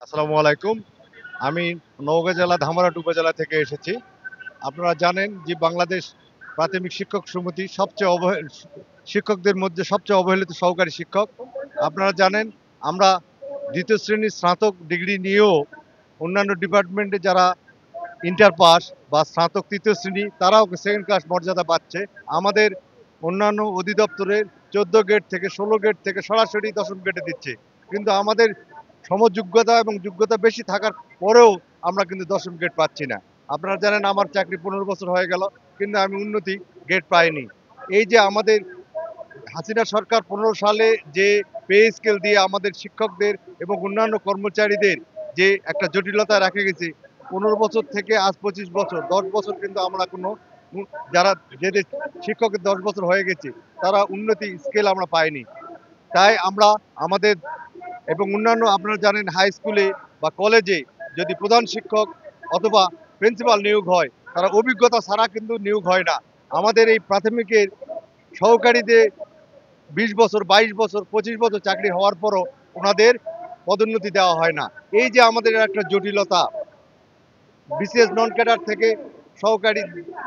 আসসালামু আলাইকুম। আমি নওগাঁ জেলা ধামরাট উপজেলা থেকে এসেছি। আপনারা জানেন যে বাংলাদেশ প্রাথমিক শিক্ষক সমিতি শিক্ষকদের মধ্যে সবচেয়ে অবহেলিত সহকারী শিক্ষক। আপনারা জানেন আমরা ২য় শ্রেণীর স্নাতক ডিগ্রি নিয়েও অন্যান্য ডিপার্টমেন্টে যারা ইন্টার পাস বা স্নাতক ৩য় শ্রেণী তারাও সেকেন্ড ক্লাস মর্যাদা পাচ্ছে। আমাদের অন্যান্য অধিদপ্তরের ১৪ গেট থেকে ১৬ গেট থেকে সরাসরি ১০ম গেটে দিচ্ছে। কিন্তু আমাদের সমযোগ্যতা এবং যোগ্যতা বেশি থাকার পরেও আমরা কিন্তু ১০ম গেট পাচ্ছি না। আপনারা জানেন আমার চাকরি ১৫ বছর হয়ে গেল, কিন্তু আমি উন্নতি গেট পাইনি। এই যে আমাদের হাসিনা সরকার ১৫ সালে যে পে স্কেল দিয়ে আমাদের শিক্ষকদের এবং অন্যান্য কর্মচারীদের যে একটা জটিলতা রেখে গেছে, ১৫ বছর থেকে আজ ২৫ বছর, ১০ বছর কিন্তু আমরা কোনো যারা যেদের শিক্ষকের ১০ বছর হয়ে গেছে, তারা উন্নতি স্কেল আমরা পাইনি। তাই আমরা আমাদের এবং অন্যান্য আপনারা জানেন হাই স্কুলে বা কলেজে যদি প্রধান শিক্ষক অথবা প্রিন্সিপাল নিয়োগ হয়, তারা অভিজ্ঞতা ছাড়া কিন্তু নিয়োগ হয় না। আমাদের এই প্রাথমিকের সহকারীদের ২০ বছর, ২২ বছর, ২৫ বছর চাকরি হওয়ার পরও ওনাদের পদোন্নতি দেওয়া হয় না। এই যে আমাদের একটা জটিলতা, বিসিএস নন ক্যাডার থেকে সহকারী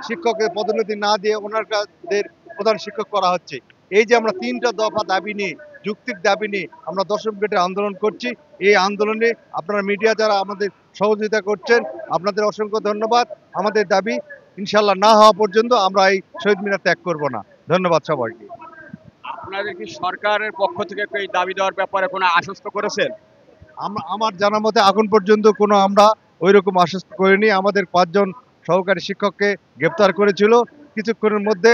শিক্ষকের পদোন্নতি না দিয়ে ওনাদের প্রধান শিক্ষক করা হচ্ছে। এই যে আমরা ৩টা দফা দাবি নিয়ে, যুক্তির দাবি নিয়ে আমরা ১০ম গেটে আন্দোলন করছি। এই আন্দোলনে আপনারা মিডিয়া যারা আমাদের সহযোগিতা করছেন, আপনাদের অসংখ্য ধন্যবাদ। আমাদের দাবি ইনশাল্লাহ না হওয়া পর্যন্ত আমরা এই শহীদ মিনার ত্যাগ করব না। ধন্যবাদ সবাইকে। আপনাদের কি সরকারের পক্ষ থেকে এই দাবি দেওয়ার ব্যাপারে কোনো আশ্বস্ত করেছেন? আমার জানা মতে এখন পর্যন্ত কোনো আমরা ওইরকম আশ্বস্ত করিনি। আমাদের ৫ জন সহকারী শিক্ষককে গ্রেপ্তার করেছিল। কিছুক্ষণের মধ্যে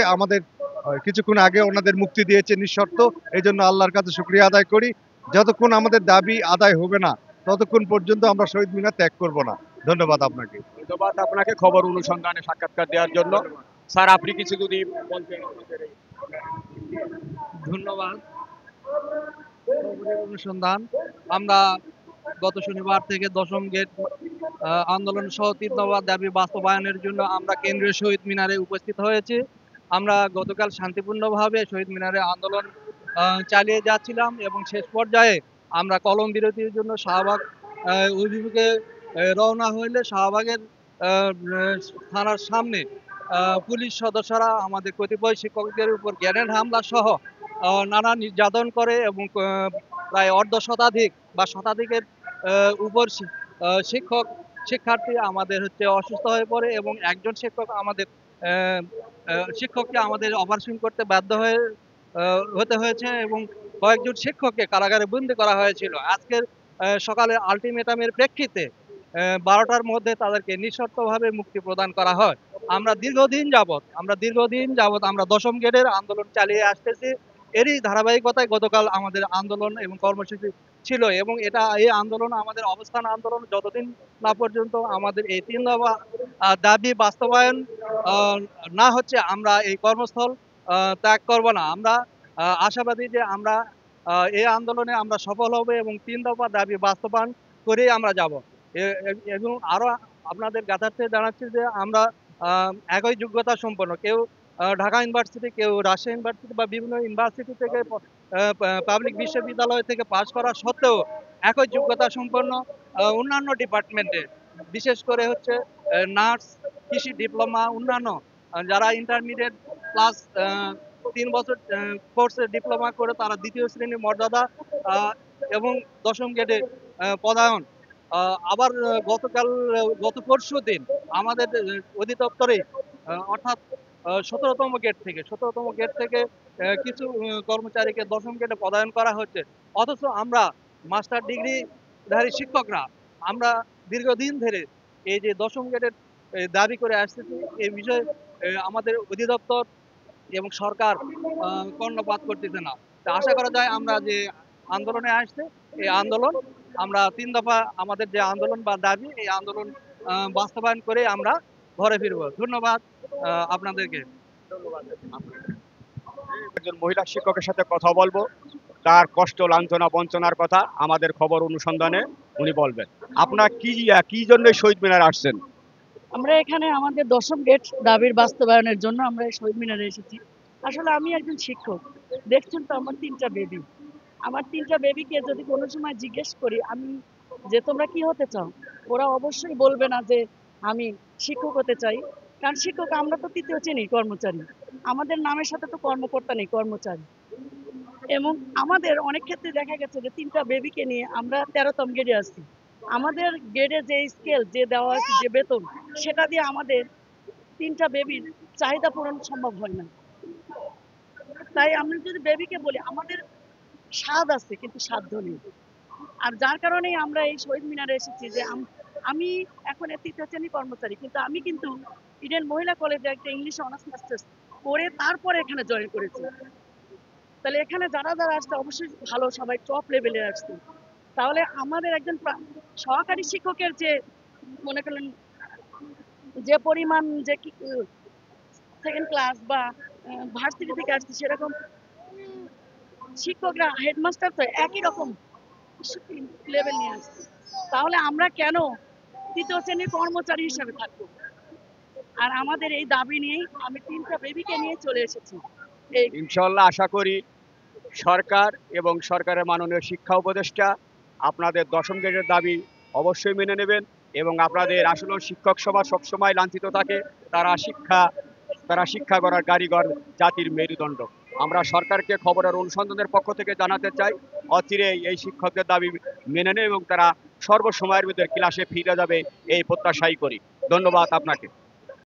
কিছুক্ষণ আগে ওনাদের মুক্তি দিয়েছে নিঃশর্ত। এজন্য আল্লাহর কাছে শুকরিয়া আদায় করি। যতক্ষণ আমাদের দাবি আদায় হবে না, ততক্ষণ পর্যন্ত আমরা শহীদ মিনার ত্যাগ করব না। ধন্যবাদ আপনাকে। ধন্যবাদ আপনাকে খবর অনুসন্ধানে সাক্ষাৎকার দেওয়ার জন্য। স্যার, আপনি কিছু যদি বলতেন আপনাদের ধন্যবাদ। খবরের অনুসন্ধান আমরা গত শনিবার থেকে ১০ম গেট আন্দোলন সহ ৩ দফা দাবি বাস্তবায়নের জন্য আমরা কেন্দ্রীয় শহীদ মিনারে উপস্থিত হয়েছি। আমরা গতকাল শান্তিপূর্ণভাবে শহীদ মিনারে আন্দোলন চালিয়ে যাচ্ছিলাম এবং শেষ পর্যায়ে আমরা কলম বিরতির জন্য শাহবাগ অভিমুখে রওনা হইলে শাহবাগের আহ, আহ, থানার সামনে পুলিশ সদস্যরা আমাদের কতিপয় শিক্ষকদের উপর গ্রেনেড হামলা সহ নানা নির্যাতন করে এবং প্রায় অর্ধ শতাধিক বা শতাধিকের উপর শিক্ষক শিক্ষার্থী আমাদের হচ্ছে অসুস্থ হয়ে পড়ে এবং একজন শিক্ষক আমাদের আহ, শিক্ষককে আমাদের অপারেশন করতে বাধ্য হতে হয়েছে এবং কয়েকজন শিক্ষককে কারাগারে বন্দী করা হয়েছিল। আজকের সকালে আলটিমেটামের প্রেক্ষিতে ১২টার মধ্যে তাদেরকে নিঃশর্তভাবে মুক্তি প্রদান করা হয়। আমরা দীর্ঘদিন যাবৎ আমরা ১০ম গেটের আন্দোলন চালিয়ে আসতেছি। এরই ধারাবাহিকতায় গতকাল আমাদের আন্দোলন এবং কর্মসূচি ছিল এবং এই আন্দোলন আমাদের অবস্থান আন্দোলন যতদিন না পর্যন্ত আমাদের এই ৩ দফা দাবি বাস্তবায়ন আহ, না হচ্ছে আমরা এই কর্মস্থল ত্যাগ করব না। আমরা আশাবাদী যে আমরা এই আন্দোলনে আমরা সফল হব এবং ৩ দফা দাবি বাস্তবায়ন করেই আমরা যাব। এবং আরো আপনাদের জ্ঞাতার্থে জানাচ্ছি যে আমরা একই যোগ্যতা সম্পন্ন, কেউ ঢাকা ইউনিভার্সিটি, কেউ রাজশাহী ইউনিভার্সিটি বা বিভিন্ন ইউনিভার্সিটি থেকে পাবলিক বিশ্ববিদ্যালয় থেকে পাশ করা সত্ত্বেও একই যোগ্যতা সম্পন্ন অন্যান্য ডিপার্টমেন্টে, বিশেষ করে হচ্ছে নার্স, কৃষি ডিপ্লোমা, অন্যান্য যারা ইন্টারমিডিয়েট প্লাস ৩ বছর কোর্সে ডিপ্লোমা করে তারা ২য় শ্রেণীর মর্যাদা আহ, এবং ১০ম গেটে পদায়ন। আবার গত পরশু দিন আমাদের অধিদপ্তরে অর্থাৎ ১৭তম গেট থেকে কিছু কর্মচারীকে ১০ম গেটে পদায়ন করা হচ্ছে। অথচ আমরা মাস্টার ডিগ্রিধারী শিক্ষকরা আমরা দীর্ঘদিন ধরে এই যে ১০ম গেটের দাবি করে আসতেছি, এই বিষয়ে আমাদের অধিদপ্তর এবং সরকার কর্ণপাত করতেছে না। তা আশা করা যায় আমরা যে আন্দোলনে আসছে, এই আন্দোলন আমরা ৩ দফা আমাদের যে আন্দোলন বা দাবি, এই আন্দোলন বাস্তবায়ন করে আমরা ঘরে ফিরবো। ধন্যবাদ আপনাদেরকে। একজন মহিলা শিক্ষকের সাথে কথা বলবো, তার কষ্ট, লাঞ্ছনা, বঞ্চনার কথা আমাদের খবর অনুসন্ধানে উনি বলবেন। আপনার কি জন্য শহীদ মিনার আসছেন? আমরা এখানে আমাদের ১০ম গেট দাবির বাস্তবায়নের জন্য আমরা এই শহীদ মিনারে এসেছি। আসলে আমি একজন শিক্ষক, দেখছেন তো আমার ৩টা বেবি। আমার ৩টা বেবিকে যদি কোনো সময় জিজ্ঞেস করি আমি যে তোমরা কি হতে চাও, ওরা অবশ্যই বলবে না যে আমি শিক্ষক হতে চাই। কারণ শিক্ষক আমরা তো তৃতীয় শ্রেণীর কর্মচারী, আমাদের নামের সাথে তো কর্মকর্তা নেই, কর্মচারী। এবং আমাদের অনেক ক্ষেত্রে দেখা গেছে যে ৩টা বেবিকে নিয়ে আমরা ১৩তম গ্রেডে আছি। আমাদের গ্রেডে যে স্কেল যে দেওয়া আছে যে বেতন, সেটা দিয়ে আমাদের ৩টা বেবির চাহিদা পূরণ সম্ভব হয় না। তাই আমরা যদি বেবিকে বলি, আমাদের স্বাদ আছে কিন্তু সাধ্য নেই। আর যার কারণেই আমরা এই শহীদ মিনারে এসেছি যে আমি এখন ৩য় শ্রেণীর কর্মচারী, কিন্তু আমি কিন্তু ইডেন মহিলা কলেজে একটা ইংলিশ অনার্স মাস্টার্স করে তারপরে এখানে জয়েন করেছি। তাহলে এখানে যারা যারা আসছে অবশ্যই ভালো, সবাই টপ লেভেলে আসছে। তাহলে আমাদের একজন সহকারী শিক্ষকের যে মনে করেন যে পরিমাণ যে সেকেন্ড ক্লাস বা ভার্সিটি থেকে আসছে, সেরকম শিক্ষকরা হেডমাস্টার তো একই রকম লেভেল নিয়ে আসছে। তাহলে আমরা কেন ৩য় শ্রেণীর কর্মচারী হিসেবে থাকবো? আর আমাদের এই দাবি নিয়েই আমি ৩টা বেবিকে নিয়ে চলে এসেছি। এই ইনশাল্লাহ আশা করি সরকার এবং সরকারের মাননীয় শিক্ষা উপদেষ্টা আপনাদের দশম গ্রেডের দাবি অবশ্যই মেনে নেবেন, এবং আপনাদের আসলে শিক্ষক সমাজ সবসময় লাঞ্ছিত থাকে। তারা শিক্ষা করার কারিগর, জাতির মেরুদণ্ড। আমরা সরকারকে খবরের অনুসন্ধানের পক্ষ থেকে জানাতে চাই, অচিরেই এই শিক্ষকদের দাবি মেনে নেয় এবং তারা সর্বসময়ের ভিতরে ক্লাসে ফিরে যাবে, এই প্রত্যাশাই করি। ধন্যবাদ আপনাকে।